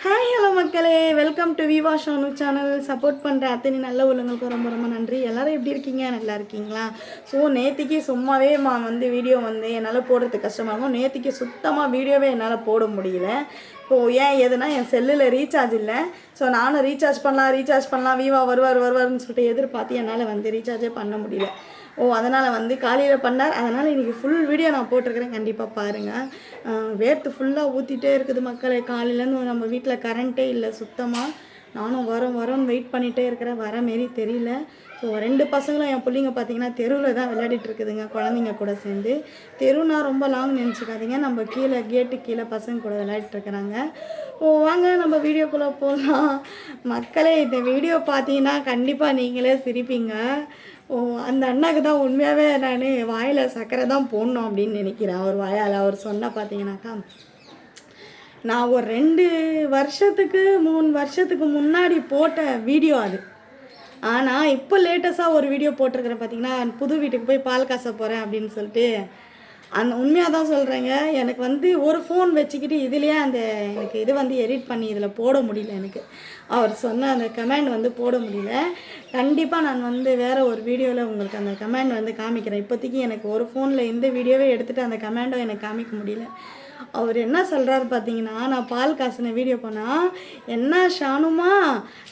Hi hello மக்களே, welcome to Vivah Shanu channel. Support பண்ணுற அத்தனை நல்ல உள்ளவங்களுக்கு ரொம்ப ரொம்ப நன்றி. எல்லோரும் எப்படி இருக்கீங்க? நல்லா இருக்கீங்களா? ஸோ நேற்றுக்கு சும்மாவே வீடியோ என்னால் போடுறதுக்கு கஷ்டமாக இருக்கும். நேற்றுக்கு சுத்தமாக வீடியோவே என்னால் போட முடியல. ஸோ ஏன் எதுனா என் செல்லில் ரீசார்ஜ் இல்லை. ஸோ நானும் ரீசார்ஜ் பண்ணலாம் விவா வருவார்னு சொல்லிட்டு எதிர்பார்த்து என்னால் ரீசார்ஜே பண்ண முடியல. அதனால் காலையில் பண்ணார். அதனால் இன்றைக்கி ஃபுல் வீடியோ நான் போட்டிருக்கிறேன், கண்டிப்பாக பாருங்கள். வேர்த்து ஃபுல்லாக ஊற்றிட்டே இருக்குது மக்களே. காலையிலேருந்து நம்ம வீட்டில் கரண்ட்டே இல்லை சுத்தமாக. நானும் வரோன்னு வெயிட் பண்ணிகிட்டே இருக்கிறேன், வர மாரி தெரியல. ஸோ 2 பசங்களும் என் பிள்ளைங்க பார்த்திங்கன்னா தெருவில் தான் விளையாடிட்டு இருக்குதுங்க, குழந்தைங்க கூட சேர்ந்து. தெருனா ரொம்ப லாங் நினச்சிக்காதீங்க, நம்ம கீழே கேட்டு கீழே பசங்க கூட விளையாடிட்டுருக்குறாங்க. வாங்க நம்ம வீடியோக்குள்ளே போகலாம். மக்களே, இந்த வீடியோ பார்த்தீங்கன்னா கண்டிப்பாக நீங்களே சிரிப்பீங்க. அந்த அண்ணாக்கு தான் உண்மையாகவே நான் வாயில் சர்க்கரை தான் போடணும் அப்படின்னு நினைக்கிறேன். அவர் வாயால் அவர் சொன்னால் பார்த்தீங்கன்னாக்கா, நான் ஒரு 2 வருஷத்துக்கு 3 வருஷத்துக்கு முன்னாடி போட்ட வீடியோ அது. ஆனால் இப்போ லேட்டஸ்ட்டாக ஒரு வீடியோ போட்டிருக்கிறேன் பார்த்தீங்கன்னா, புது வீட்டுக்கு போய் பால் காச போகிறேன் அப்படின்னு சொல்லிட்டு. அந்த உண்மையாக தான் சொல்கிறேங்க. எனக்கு ஒரு ஃபோன் வச்சுக்கிட்டு இதுலேயே எனக்கு இது எடிட் பண்ணி இதில் போட முடியல. எனக்கு அவர் சொன்ன அந்த கமெண்ட் போட முடியல. கண்டிப்பாக நான் வேறு ஒரு வீடியோவில் உங்களுக்கு அந்த கமெண்ட் காமிக்கிறேன். இப்போதைக்கு எனக்கு ஒரு ஃபோனில் இந்த வீடியோவே எடுத்துகிட்டு அந்த கமெண்டும் எனக்கு காமிக்க முடியல. அவர் என்ன சொல்கிறாரு பார்த்தீங்கன்னா, நான் பால் காசின வீடியோ பண்ணால், என்ன ஷானுமா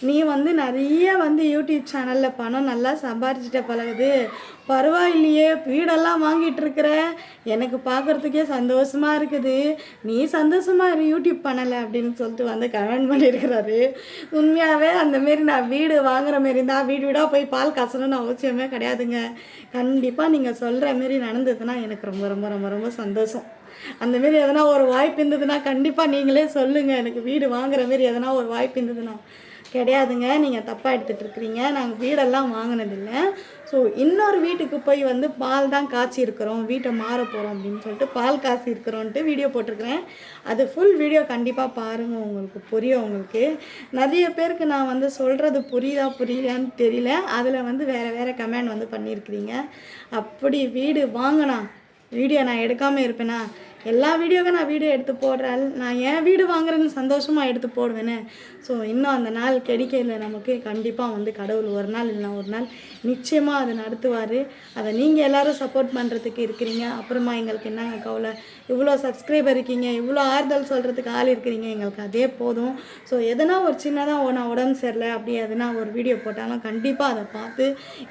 நீ நிறைய யூடியூப் சேனலில் பணம் நல்லா சம்பாரிச்சிட்ட பழகுது, பரவாயில்லையே, வீடெல்லாம் வாங்கிட்டு இருக்கிற, எனக்கு பார்க்குறதுக்கே சந்தோஷமாக இருக்குது, நீ சந்தோஷமாக யூடியூப் பண்ணலை அப்படின்னு சொல்லிட்டு கமெண்ட் பண்ணியிருக்கிறாரு. உண்மையாகவே அந்தமாரி நான் வீடு வாங்குகிற மாரி தான் வீடாக போய் பால் காசணும்னு அவசியமே கிடையாதுங்க. கண்டிப்பாக நீங்கள் சொல்கிற மாரி நடந்ததுன்னா எனக்கு ரொம்ப ரொம்ப ரொம்ப ரொம்ப சந்தோஷம். அந்தமாரி எதனா ஒரு வாய்ப்பு இருந்ததுன்னா கண்டிப்பாக நீங்களே சொல்லுங்கள். எனக்கு வீடு வாங்குற மாரி எதனா ஒரு வாய்ப்பு இருந்ததுன்னா. கிடையாதுங்க, நீங்கள் தப்பாக எடுத்துகிட்டு இருக்கிறீங்க. நாங்கள் வீடெல்லாம் வாங்கினதில்லை. ஸோ இன்னொரு வீட்டுக்கு போய் பால் தான் காய்ச்சி இருக்கிறோம், வீட்டை மாற போகிறோம் அப்படின்னு சொல்லிட்டு பால் காய்ச்சி இருக்கிறோன்ட்டு வீடியோ போட்டிருக்கிறேன். அது ஃபுல் வீடியோ கண்டிப்பாக பாருங்கள், உங்களுக்கு புரியும். உங்களுக்கு நிறைய பேருக்கு நான் சொல்கிறது புரியலையான்னு தெரியல. அதில் வேறு கமெண்ட் பண்ணியிருக்கிறீங்க. அப்படி வீடு வாங்கினா வீடியோ நான் எடுக்காமல் இருப்பேனா? எல்லா வீடியோவும் நான் வீடியோ எடுத்து போடுறேன். நான் ஏன் வீடு வாங்குறேன்னு சந்தோஷமாக எடுத்து போடுவேன்னு. ஸோ இன்னும் அந்த நாள் கிடைக்கல நமக்கு. கண்டிப்பாக கடவுள் ஒரு நாள் இல்லைனா ஒரு நாள் நிச்சயமாக அதை நடத்துவார். அதை நீங்கள் எல்லோரும் சப்போர்ட் பண்ணுறதுக்கு இருக்கிறீங்க. அப்புறமா எங்களுக்கு என்னங்க கவலை, இவ்வளோ சப்ஸ்கிரைபர் இருக்கீங்க, இவ்வளோ ஆறுதல் சொல்கிறதுக்கு ஆள் இருக்கிறீங்க, எங்களுக்கு அதே போதும். ஸோ எதனா ஒரு சின்னதாக நான் உடம்பு சரியில்லை அப்படி எதனா ஒரு வீடியோ போட்டாலும் கண்டிப்பாக அதை பார்த்து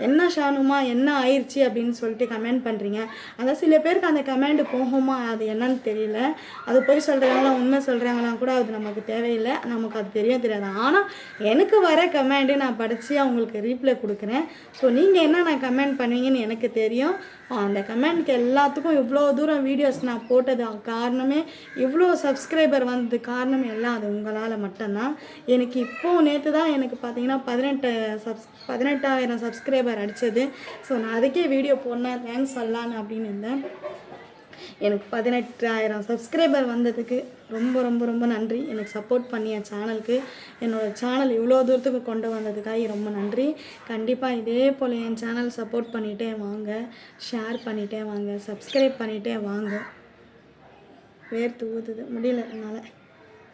என்ன ஷானுமா என்ன ஆயிடுச்சு அப்படின்னு சொல்லிட்டு கமெண்ட் பண்ணுறீங்க. அதான் சில பேருக்கு அந்த கமெண்ட் போகுமா அது என்னன்னு தெரியல. அது போய் சொல்கிறாங்களா உண்மை சொல்கிறாங்களா கூட அது நமக்கு தேவையில்லை, நமக்கு அது தெரியாது. ஆனால் எனக்கு வர கமெண்ட்டு நான் படித்து அவங்களுக்கு ரீப்ளை கொடுக்குறேன். ஸோ நீங்கள் என்ன கமெண்ட் பண்ணுவீங்கன்னு எனக்கு தெரியும். அந்த கமெண்ட்க்கு எல்லாத்துக்கும் இவ்வளோ தூரம் வீடியோஸ் நான் போட்டது காரணமே, இவ்வளோ சப்ஸ்கிரைபர் வந்தது காரணம் எல்லாம் அது உங்களால் மட்டும்தான். எனக்கு இப்போது நேற்று தான் எனக்கு பார்த்தீங்கன்னா 18,000 சப்ஸ்கிரைபர் அடித்தது. ஸோ நான் அதுக்கே வீடியோ போடணும், தேங்க்ஸ் சொல்லலான்னு அப்படின்னு இருந்தேன். எனக்கு 18,000 சப்ஸ்கிரைபர் வந்ததுக்கு ரொம்ப ரொம்ப ரொம்ப நன்றி. எனக்கு சப்போர்ட் பண்ணி என் சேனலுக்கு, என்னோடய சேனல் இவ்வளோ தூரத்துக்கு கொண்டு வந்ததுக்காக ரொம்ப நன்றி. கண்டிப்பாக இதே போல் என் சேனல் சப்போர்ட் பண்ணிகிட்டே வாங்க, ஷேர் பண்ணிகிட்டே வாங்க, சப்ஸ்கிரைப் பண்ணிகிட்டே வாங்க. வேர்த்து ஊற்றுது முடியல என்னால்.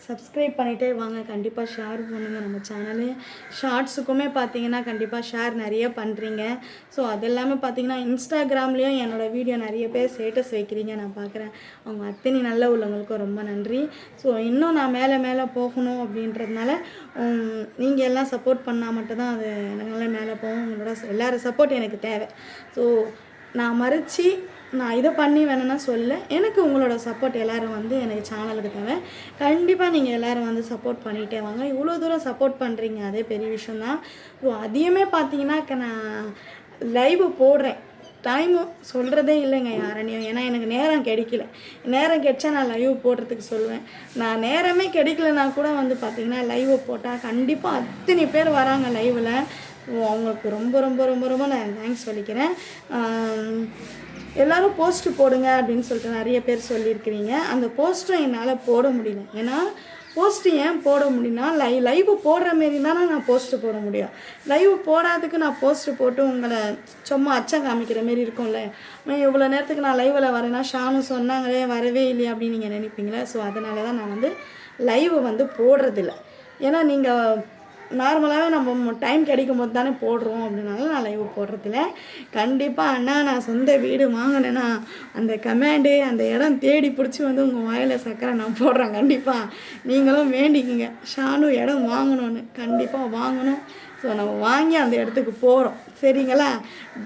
சப்ஸ்கிரைப் பண்ணிகிட்டே வாங்க, கண்டிப்பாக ஷேர் பண்ணுங்கள் நம்ம சேனலு. ஷார்ட்ஸுக்குமே பார்த்தீங்கன்னா கண்டிப்பாக ஷேர் நிறைய பண்ணுறீங்க. ஸோ அது எல்லாமே பார்த்தீங்கன்னா இன்ஸ்டாகிராம்லேயும் என்னோடய வீடியோ நிறைய பேர் ஸ்டேட்டஸ் வைக்கிறீங்க, நான் பார்க்குறேன். அவங்க அத்தனை நல்ல உள்ளவங்களுக்கும் ரொம்ப நன்றி. ஸோ இன்னும் நான் மேலே போகணும் அப்படின்றதுனால நீங்கள் எல்லாம் சப்போர்ட் பண்ணால் மட்டும்தான் அது என்னால் மேலே போகும். உங்களோட எல்லோரும் சப்போர்ட் எனக்கு தேவை. ஸோ நான் மறுத்து நான் இதை பண்ணி வேணும்னா சொல்ல, எனக்கு உங்களோட சப்போர்ட் எல்லோரும் எனக்கு சேனலுக்கு தேவை. கண்டிப்பாக நீங்கள் எல்லோரும் சப்போர்ட் பண்ணிகிட்டே வாங்க. இவ்வளோ தூரம் சப்போர்ட் பண்ணுறீங்க, அதே பெரிய விஷயந்தான். ஸோ அதையுமே பார்த்தீங்கன்னா நான் லைவ் போடுறேன், டைமு சொல்கிறதே இல்லைங்க யாரனையும். ஏன்னா எனக்கு நேரம் கிடைக்கல. நேரம் கிடைச்சா நான் லைவ் போடுறதுக்கு சொல்லுவேன். நான் நேரமே கிடைக்கலனா கூட பார்த்திங்கன்னா லைவ் போட்டால் கண்டிப்பாக அத்தனை பேர் வராங்க லைவில். அவங்களுக்கு ரொம்ப ரொம்ப ரொம்ப ரொம்ப நான் தேங்க்ஸ் சொல்லிக்கிறேன். எல்லோரும் போஸ்ட்டு போடுங்க அப்படின்னு சொல்லிட்டு நிறைய பேர் சொல்லியிருக்கிறீங்க. அந்த போஸ்ட்டும் என்னால் போட முடியல. ஏன்னா போஸ்ட்டு ஏன் போட முடியும்னா, லைவ் போடுற மாரி தானே நான் போஸ்ட்டு போட முடியும். லைவ் போடாததுக்கு நான் போஸ்ட்டு போட்டு உங்களை சும்மா அச்சம் காமிக்கிற மாரி இருக்கும்ல. இவ்வளோ நேரத்துக்கு நான் லைவில் வரேன்னா ஷானு சொன்னாங்களே வரவே இல்லையா அப்படின்னு நீங்கள் நினைப்பீங்களே. ஸோ அதனால தான் நான் லைவ் வந்து போடுறதில்ல. ஏன்னா நீங்கள் நார்மலாகவே நம்ம டைம் கிடைக்கும் போது தானே போடுறோம் அப்படின்னால நான் லைவ் போடுறதில்ல. கண்டிப்பாக அண்ணா நான் சொந்த வீடு வாங்கினேன்னா அந்த கமெண்டு அந்த இடம் தேடி பிடிச்சி வந்து உங்கள் வாயில் சக்கரை நான் போடுறேன். கண்டிப்பாக நீங்களும் வேண்டிக்கிங்க ஷானு இடம் வாங்கணும்னு. கண்டிப்பாக வாங்கணும். ஸோ நம்ம வாங்கி அந்த இடத்துக்கு போகிறோம். சரிங்களா?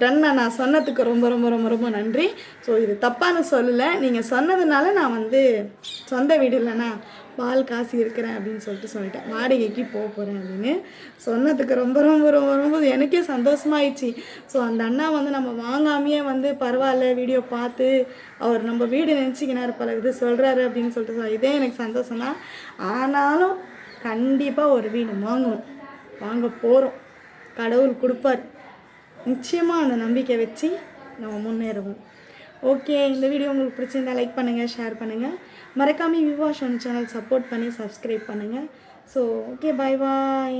டன்னா நான் சொன்னதுக்கு ரொம்ப ரொம்ப ரொம்ப ரொம்ப நன்றி. ஸோ இது தப்பான சொல்லலை. நீங்கள் சொன்னதுனால நான் வந்து சொந்த வீடு இல்லைண்ணா பால் காசு இருக்கிறேன் அப்படின்னு சொல்லிட்டேன். வாடகைக்கு போகிறேன் அப்படின்னு சொன்னதுக்கு ரொம்ப ரொம்ப ரொம்ப ரொம்ப எனக்கே சந்தோஷமாயிடுச்சு. ஸோ அந்த அண்ணா வந்து நம்ம வாங்காமையே வந்து பரவாயில்ல வீடியோ பார்த்து அவர் நம்ம வீடு நினச்சிக்கினார் பல இது சொல்கிறாரு அப்படின்னு சொல்லிட்டு இதே எனக்கு சந்தோஷம் தான். ஆனாலும் கண்டிப்பாக ஒரு வீடு வாங்க போகிறோம். கடவுள் கொடுப்பார். நிச்சயமாக அந்த நம்பிக்கை வச்சு நம்ம முன்னேறுவோம். ஓகே, இந்த வீடியோ உங்களுக்கு பிடிச்சிருந்தா லைக் பண்ணுங்கள், ஷேர் பண்ணுங்கள். மறக்காமல் விவா ஷானு சேனல் சப்போர்ட் பண்ணி சப்ஸ்கிரைப் பண்ணுங்கள். ஸோ ஓகே, பாய் பாய்.